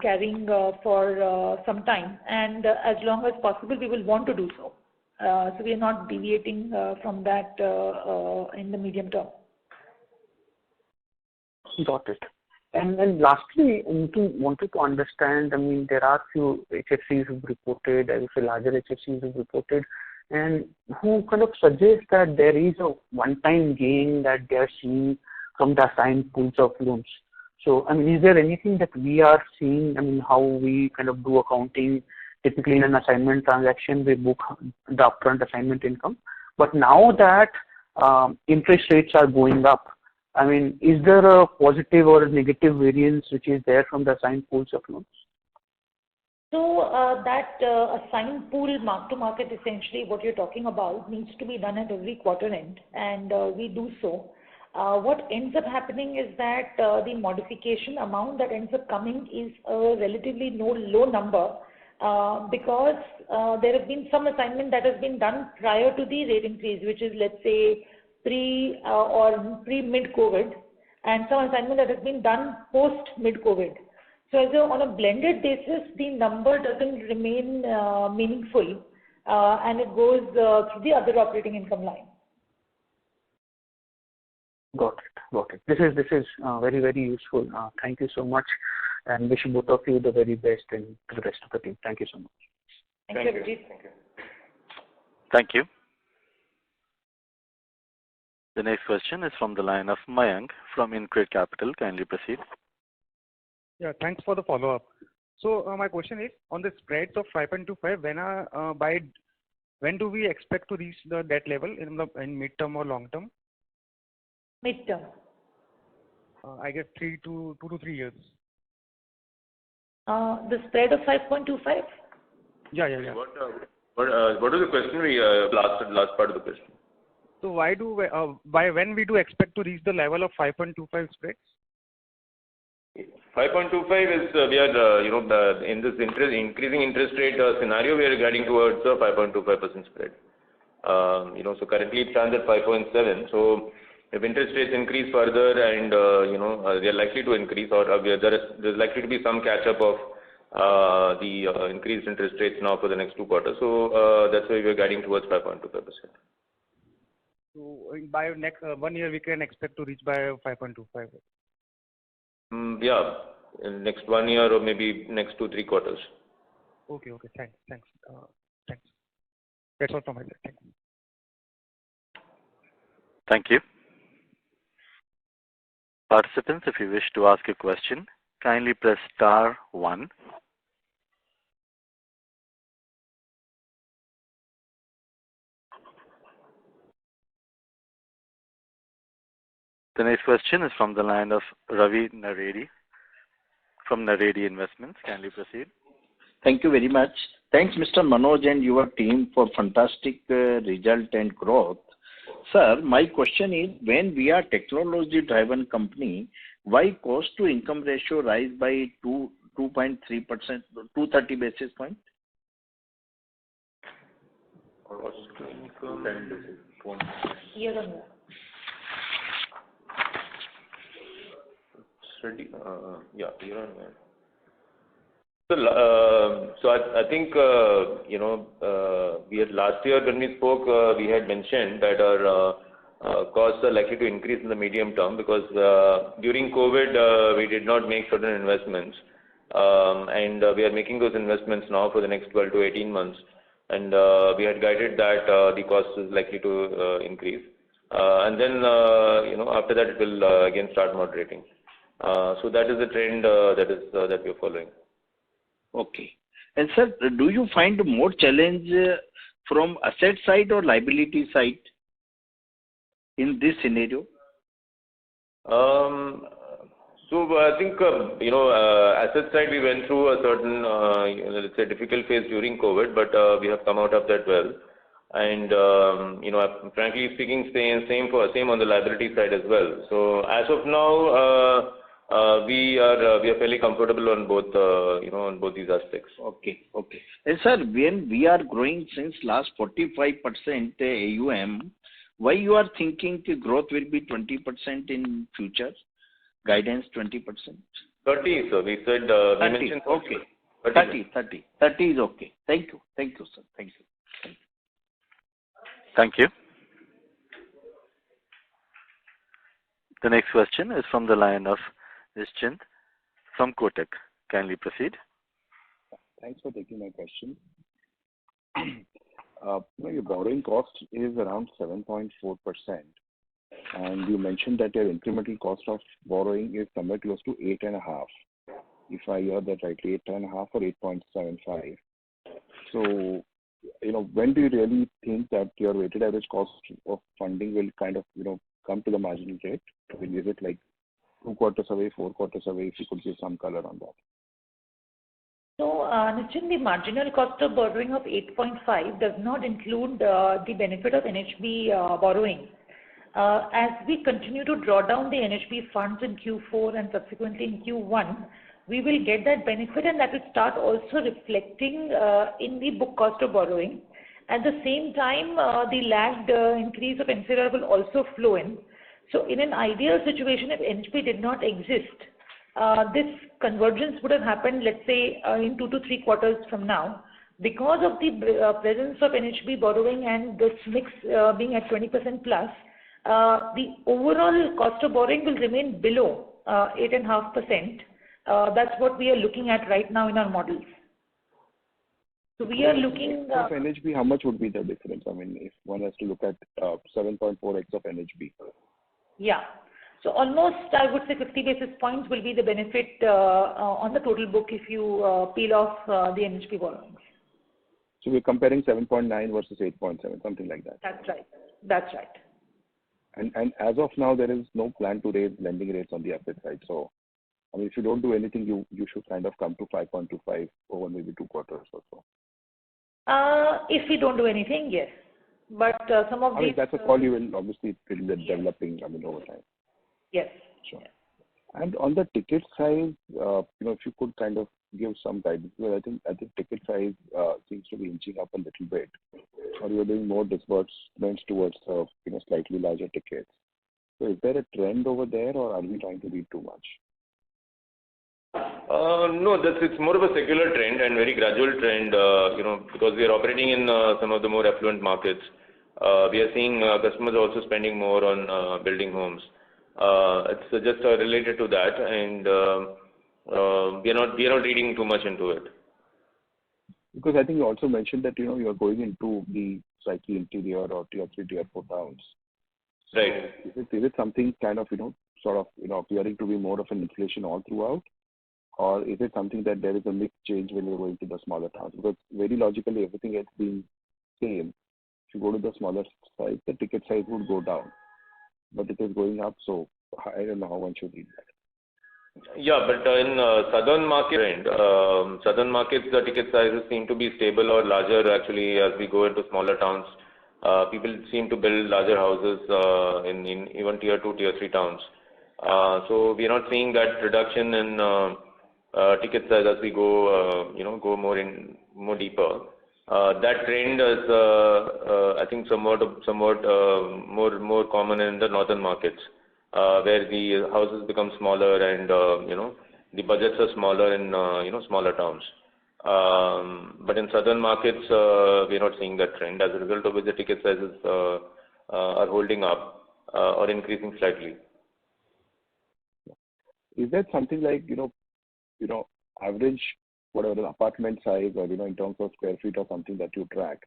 carrying for some time, and as long as possible we will want to do so. So we are not deviating from that in the medium term. Got it. And then lastly, wanted to understand, there are few HFCs who've reported, I would say larger HFCs who've reported, and who kind of suggest that there is a one-time gain that they are seeing from the assigned pools of loans. So, is there anything that we are seeing, how we kind of do accounting? Typically in an assignment transaction, we book the upfront assignment income. But now that interest rates are going up, is there a positive or a negative variance which is there from the assigned pools of loans? So that assigned pool mark-to-market, essentially what you're talking about, needs to be done at every quarter end, and we do so. What ends up happening is that the modification amount that ends up coming is a relatively low number because there have been some assignment that has been done prior to the rate increase, which is, let's say, pre-mid-COVID, and some assignment that has been done post-mid-COVID. So on a blended basis, the number doesn't remain meaningful, and it goes through the other operating income line. Got it. This is very useful. Thank you so much, and wish both of you the very best and to the rest of the team. Thank you so much. Thank you, Abhijit. Thank you. The next question is from the line of Mayank from InCred Capital. Kindly proceed. Yeah, thanks for the follow-up. So my question is on the spreads of 5.25. When do we expect to reach the debt level in midterm or long term? Midterm. I guess 2 to 3 years. The spread of 5.25? Yeah. What is the question? Last part of the question. So by when we do expect to reach the level of 5.25 spreads? 5.25 is we are in this increasing interest rate scenario, we are guiding towards a 5.25% spread. So currently it stands at 5.7. So if interest rates increase further and they are likely to increase, or there's likely to be some catch up of the increased interest rates now for the next 2 quarters. So that's why we are guiding towards 5.25%. So by next 1 year we can expect to reach by 5.25. Yeah, in next 1 year or maybe next 2-3 quarters. Okay. Thanks. That's all from my side. Thank you. Thank you. Participants, if you wish to ask a question, kindly press star 1. The next question is from the line of Ravi Naredi from Naredi Investments. Kindly proceed. Thank you very much. Thanks, Mr. Manoj and your team for fantastic result and growth. Sir, my question is, when we are technology-driven company, why cost-to-income ratio rise by 2.3%, 230 basis points? Cost-to-income 10 basis points. Year-on-year. Year-on-year. So I think we had last year when we spoke, we had mentioned that our costs are likely to increase in the medium term because during COVID we did not make certain investments, and we are making those investments now for the next 12 to 18 months, and we had guided that the cost is likely to increase, and then after that it will again start moderating. So that is the trend that we are following. Okay. And sir, do you find more challenge from asset side or liability side in this scenario? So I think asset side we went through a certain let's say difficult phase during COVID, but we have come out of that well. And frankly speaking, same on the liability side as well. So as of now, we are fairly comfortable on both on both these aspects. Okay. And sir, when we are growing since last 45% AUM, why you are thinking the growth will be 20% in future? Guidance 20%. 30, sir. We said 30. We mentioned 30. Okay. 30 is okay. Thank you, sir. Thank you. Thank you. The next question is from the line of Nischint from Kotak. Kindly proceed. Thanks for taking my question. Your borrowing cost is around 7.4%, and you mentioned that your incremental cost of borrowing is somewhere close to 8.5%. If I heard that rightly, 8.5% or 8.75%. So, when do you really think that your weighted average cost of funding will kind of, come to the marginal rate? I mean, is it like 2 quarters away, 4 quarters away? If you could give some color on that. So, Nitin, the marginal cost of borrowing of 8.5 does not include the benefit of NHB borrowing. As we continue to draw down the NHB funds in Q4 and subsequently in Q1, we will get that benefit, and that will start also reflecting in the book cost of borrowing. At the same time, the lagged increase of NCR will also flow in. So in an ideal situation, if NHB did not exist, this convergence would have happened, let's say, in 2 to 3 quarters from now. Because of the presence of NHB borrowing and this mix being at 20% plus, the overall cost of borrowing will remain below 8.5%. That's what we are looking at right now in our models. So we are looking... Of NHB, how much would be the difference? I mean, if one has to look at 7.4x of NHB. Yeah. So almost, I would say 50 basis points will be the benefit on the total book if you peel off the NHB borrowings. So we're comparing 7.9 versus 8.7, something like that. That's right. That's right. And as of now, there is no plan to raise lending rates on the asset side. So, I mean, if you don't do anything, you should kind of come to 5.25 over maybe 2 quarters or so. If we don't do anything, yes. But some of I mean, that's a call you will obviously still developing, I mean, over time. Yes. Sure. And on the ticket size, if you could kind of give some guidance, because I think ticket size seems to be inching up a little bit, or you're doing more disbursements towards slightly larger tickets. So is there a trend over there, or are we trying to read too much? No, it's more of a secular trend and very gradual trend, because we are operating in some of the more affluent markets. We are seeing customers also spending more on building homes. It's just related to that, and we are not reading too much into it. Because I think you also mentioned that you are going into the slightly interior or tier 3, tier 4 towns. Right. So is it something kind of appearing to be more of an inflation all throughout, or is it something that there is a mixed change when you're going to the smaller towns? Because very logically, everything else being same, if you go to the smaller size, the ticket size would go down, but it is going up. So I don't know how one should read that. Yeah, but in southern markets, the ticket sizes seem to be stable or larger actually as we go into smaller towns. People seem to build larger houses in even tier 2, tier 3 towns. So we are not seeing that reduction in ticket size as we go, go more deeper. That trend is, I think, somewhat more common in the northern markets. Where the houses become smaller and the budgets are smaller in smaller towns. But in southern markets, we are not seeing that trend. As a result of which the ticket sizes are holding up or increasing slightly. Is that something like average whatever apartment size or in terms of square feet or something that you track,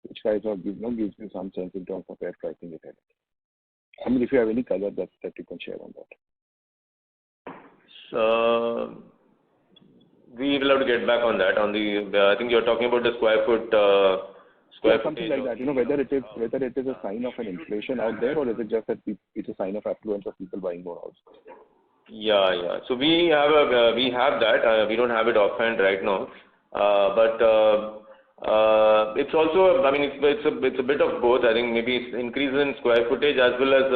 which gives you some sense in terms of where pricing is headed? I mean, if you have any color that you can share on that. So we will have to get back on that. I think you're talking about the square foot. Something like that. Whether it is a sign of an inflation out there, or is it just that it's a sign of affluence of people buying more houses? Yeah. So we have that. We don't have it offhand right now, but. It's also, I mean, it's a bit of both. I think maybe it's increase in square footage as well as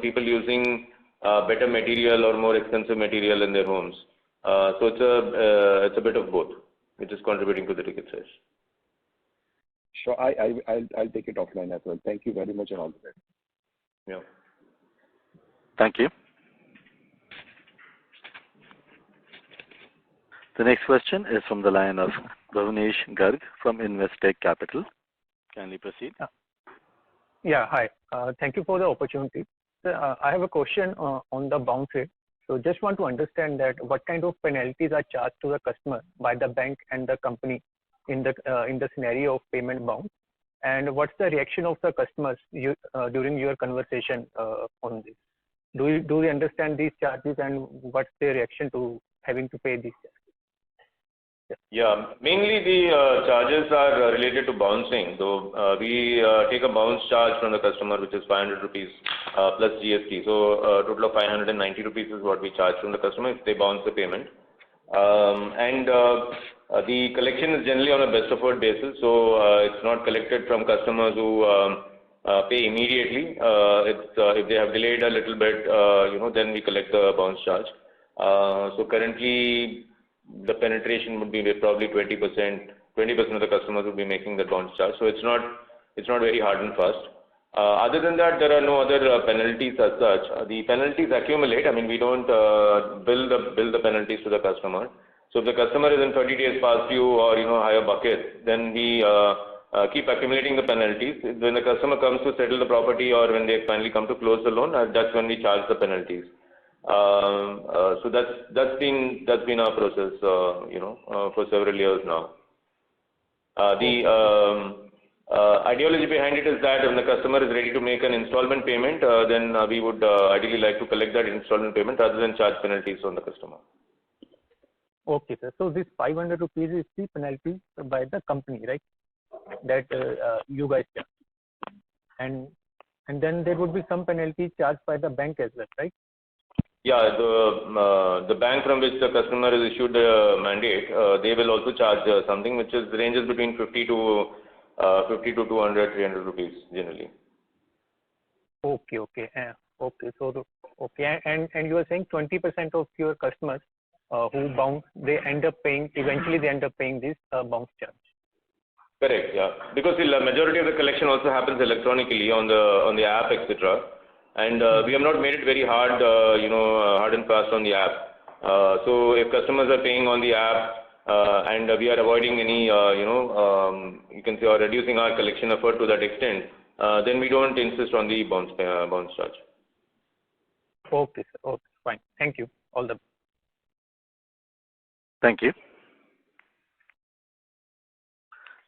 people using better material or more expensive material in their homes. So it's a bit of both, which is contributing to the ticket size. Sure, I'll take it offline as well. Thank you very much and all the best. Yeah. Thank you. The next question is from the line of Bhuvanesh Garg from Investec Capital. Kindly proceed. Yeah, hi. Thank you for the opportunity. I have a question on the bounce rate. So just want to understand that what kind of penalties are charged to the customer by the bank and the company in the scenario of payment bounce, and what's the reaction of the customers during your conversation on this? Do they understand these charges, and what's their reaction to having to pay these charges? Yeah, mainly the charges are related to bouncing. So we take a bounce charge from the customer, which is 500 rupees plus GST. So a total of 590 rupees is what we charge from the customer if they bounce the payment. The collection is generally on a best effort basis, so it's not collected from customers who pay immediately. If they have delayed a little bit, then we collect the bounce charge. So currently, the penetration would be probably 20%. 20% of the customers would be making the bounce charge. So it's not very hard and fast. Other than that, there are no other penalties as such. The penalties accumulate. I mean, we don't bill the penalties to the customer. So if the customer is in 30 days past due or higher bucket, then we keep accumulating the penalties. When the customer comes to settle the property or when they finally come to close the loan, that's when we charge the penalties. So that's been our process, for several years now. The ideology behind it is that when the customer is ready to make an installment payment, then we would ideally like to collect that installment payment rather than charge penalties on the customer. Okay, sir. So this 500 rupees is the penalty by the company, right? That you guys charge. And then there would be some penalty charged by the bank as well, right? Yeah, the bank from which the customer is issued a mandate, they will also charge something which ranges between 50 to 200, 300 rupees generally. Okay. And you are saying 20% of your customers who bounce, eventually they end up paying this bounce charge. Correct, yeah. Because the majority of the collection also happens electronically on the app, etc. And we have not made it very hard, hard and fast on the app. So if customers are paying on the app and we are avoiding any, you can say, or reducing our collection effort to that extent, then we don't insist on the bounce charge. Okay, sir. Okay, fine. Thank you. All the best. Thank you.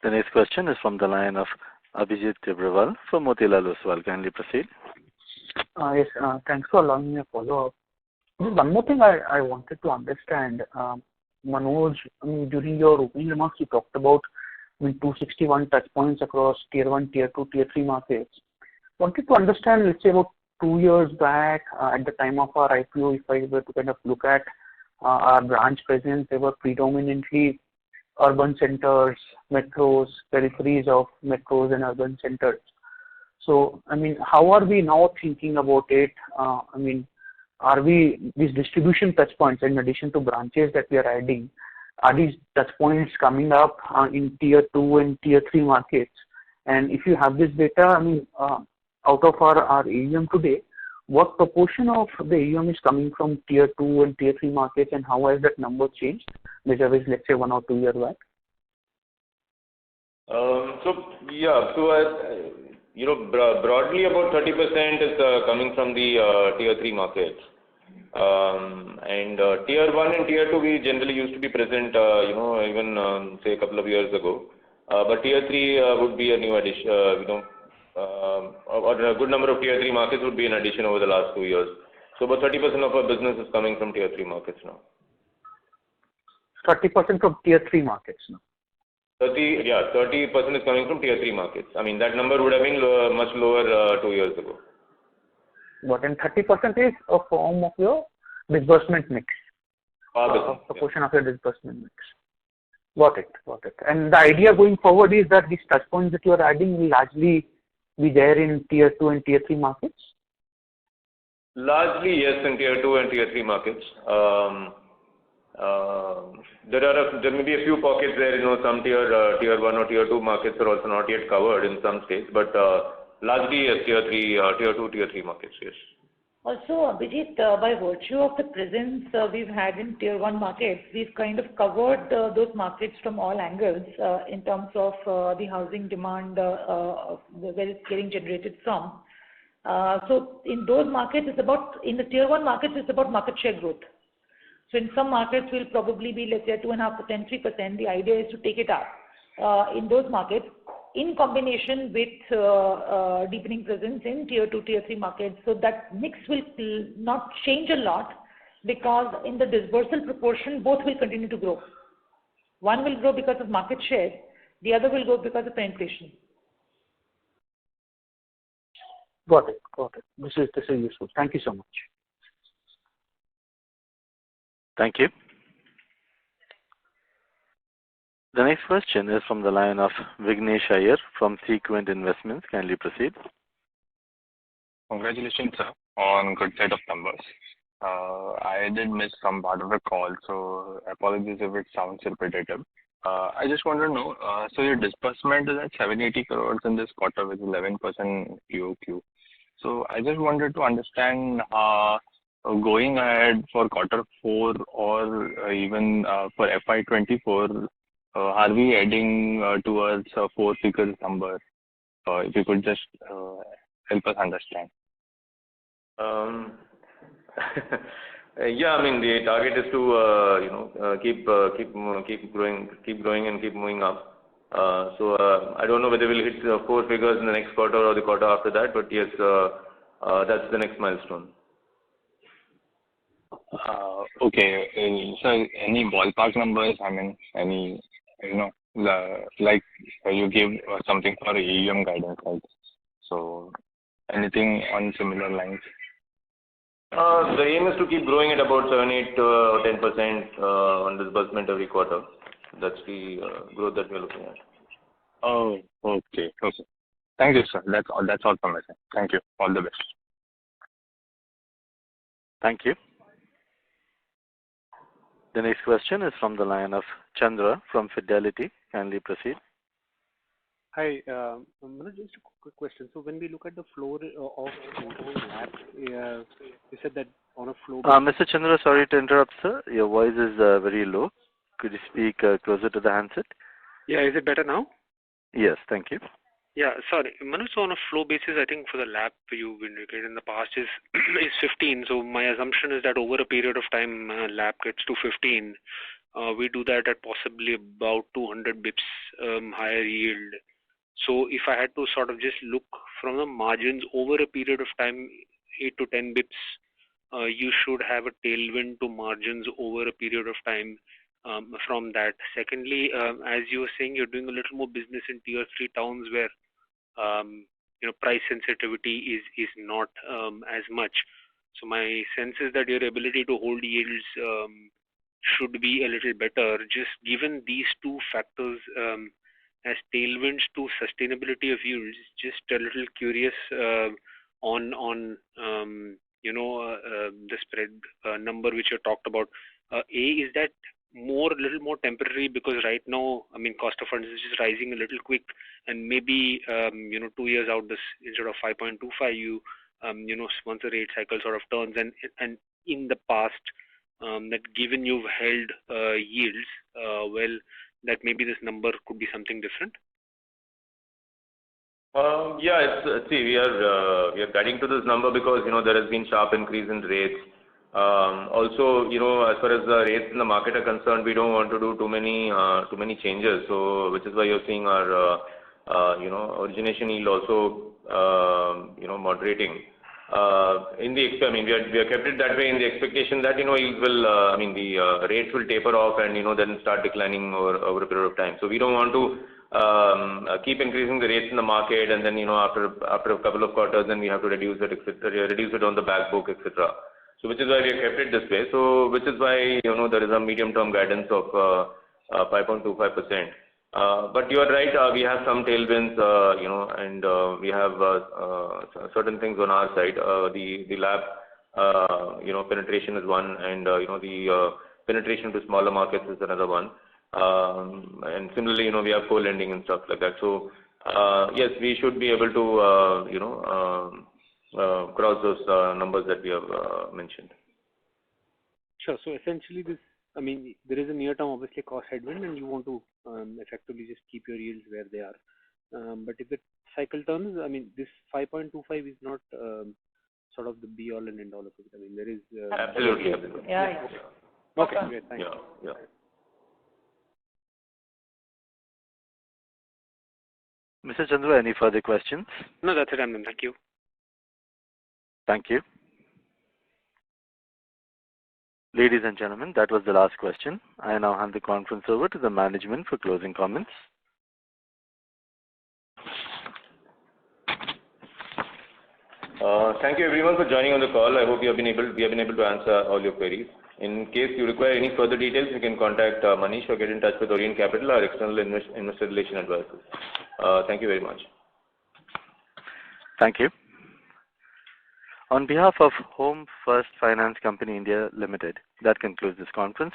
The next question is from the line of Abhijit Tibrewal from Motilal Oswal. Kindly proceed. Yes, thanks for allowing me a follow-up. One more thing I wanted to understand, Manoj, during your opening remarks, you talked about 261 touch points across Tier 1, Tier 2, Tier 3 markets. Wanted to understand, let's say about 2 years back, at the time of our IPO, if I were to kind of look at our branch presence, they were predominantly urban centers, metros, peripheries of metros and urban centers. So, I mean, how are we now thinking about it? Are these distribution touch points in addition to branches that we are adding, are these touch points coming up in Tier 2 and Tier 3 markets? And if you have this data, out of our AUM today, what proportion of the AUM is coming from Tier 2 and Tier 3 markets, and how has that number changed vis-a-vis, let's say, 1 or 2 years back? Broadly about 30% is coming from the Tier 3 markets. And Tier 1 and Tier 2 we generally used to be present, even say a couple of years ago. But Tier 3 would be a new addition, or a good number of Tier 3 markets would be an addition over the last 2 years. So about 30% of our business is coming from Tier 3 markets now. 30% from Tier 3 markets now? 30% is coming from Tier 3 markets. I mean, that number would have been much lower 2 years ago. But then 30% is a form of your disbursement mix. Proportion of your disbursement mix. Got it. And the idea going forward is that these touch points that you are adding will largely be there in Tier 2 and Tier 3 markets? Largely, yes, in Tier 2 and Tier 3 markets. There may be a few pockets where some Tier 1 or Tier 2 markets are also not yet covered in some states, but largely yes, Tier 2, Tier 3 markets, yes. Also, Abhijit, by virtue of the presence we've had in Tier 1 markets, we've kind of covered those markets from all angles in terms of the housing demand, where it's getting generated from. So in those markets, in the Tier 1 markets, it's about market share growth. So in some markets, we'll probably be, let's say, 2.5%, 3%. The idea is to take it up in those markets in combination with deepening presence in Tier 2, Tier 3 markets. So that mix will not change a lot because in the disbursal proportion, both will continue to grow. One will grow because of market share. The other will grow because of penetration. Got it. This is useful. Thank you so much. Thank you. The next question is from the line of Vignesh Iyer from Sequent Investments. Kindly proceed. Congratulations, sir, on good set of numbers. I did miss some part of the call, so apologies if it sounds repetitive. I just want to know, so your disbursement is at 780 crores in this quarter with 11% QOQ. So I just wanted to understand, going ahead for quarter 4 or even for FY24, are we heading towards a 4-figure number? If you could just help us understand. Yeah, I mean, the target is to keep growing and keep moving up. So I don't know whether we'll hit 4 figures in the next quarter or the quarter after that, but yes, that's the next milestone. Okay. So any ballpark numbers? I mean, any, like you give something for AUM guidance, right? So anything on similar lines? The aim is to keep growing at about 7, 8, or 10% on disbursement every quarter. That's the growth that we're looking at. Oh, okay. Thank you, sir. That's all from my side. Thank you. All the best. Thank you. The next question is from the line of Chandra from Fidelity. Kindly proceed. Hi, Manoj, just a quick question. So when we look at the flow of LAP, you said that on a flow. Mr. Chandra, sorry to interrupt, sir. Your voice is very low. Could you speak closer to the handset? Yeah, is it better now? Yes, thank you. Yeah, sorry. Manoj, so on a flow basis, I think for the LAP you've indicated in the past is 15. So my assumption is that over a period of time, LAP gets to 15. We do that at possibly about 200 bips higher yield. So if I had to sort of just look from the margins over a period of time, 8 to 10 bips, you should have a tailwind to margins over a period of time from that. Secondly, as you were saying, you're doing a little more business in tier 3 towns where price sensitivity is not as much. So my sense is that your ability to hold yields should be a little better. Just given these two factors as tailwinds to sustainability of yields, just a little curious on the spread number which you talked about. Is that little more temporary because right now, I mean, cost of funds is just rising a little quick, and maybe 2 years out, this instead of 5.25, you once the rate cycle sort of turns, and in the past, that given you've held yields well, that maybe this number could be something different. Yeah, we are guiding to this number because there has been sharp increase in rates. Also, as far as the rates in the market are concerned, we don't want to do too many changes. So, which is why you're seeing our origination yield also moderating. I mean, we have kept it that way in the expectation that yields will, the rates will taper off and then start declining over a period of time. So we don't want to keep increasing the rates in the market, and then after a couple of quarters, then we have to reduce it, etc. Reduce it on the back book, etc. So which is why we have kept it this way. So which is why there is a medium-term guidance of 5.25%. But you are right. We have some tailwinds, and we have certain things on our side. The LAP, penetration is one, and the penetration to smaller markets is another one. And similarly, we have co-lending and stuff like that. So yes, we should be able to cross those numbers that we have mentioned. Sure. So essentially, there is a near-term, obviously, cost headwind, and you want to effectively just keep your yields where they are. But if the cycle turns, this 5.25 is not sort of the be-all and end-all of it. There is... Absolutely. Yeah. Okay, great. Thank you. Yeah. Mr. Chandra, any further questions? No, that's it. I'm done. Thank you. Thank you. Ladies and gentlemen, that was the last question. I now hand the conference over to the management for closing comments. Thank you everyone for joining on the call. I hope we have been able to answer all your queries. In case you require any further details, you can contact Manish or get in touch with Orient Capital, our external investor relation advisors. Thank you very much. Thank you. On behalf of Home First Finance Company India Limited, that concludes this conference.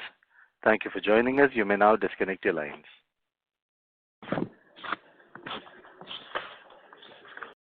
Thank you for joining us. You may now disconnect your lines.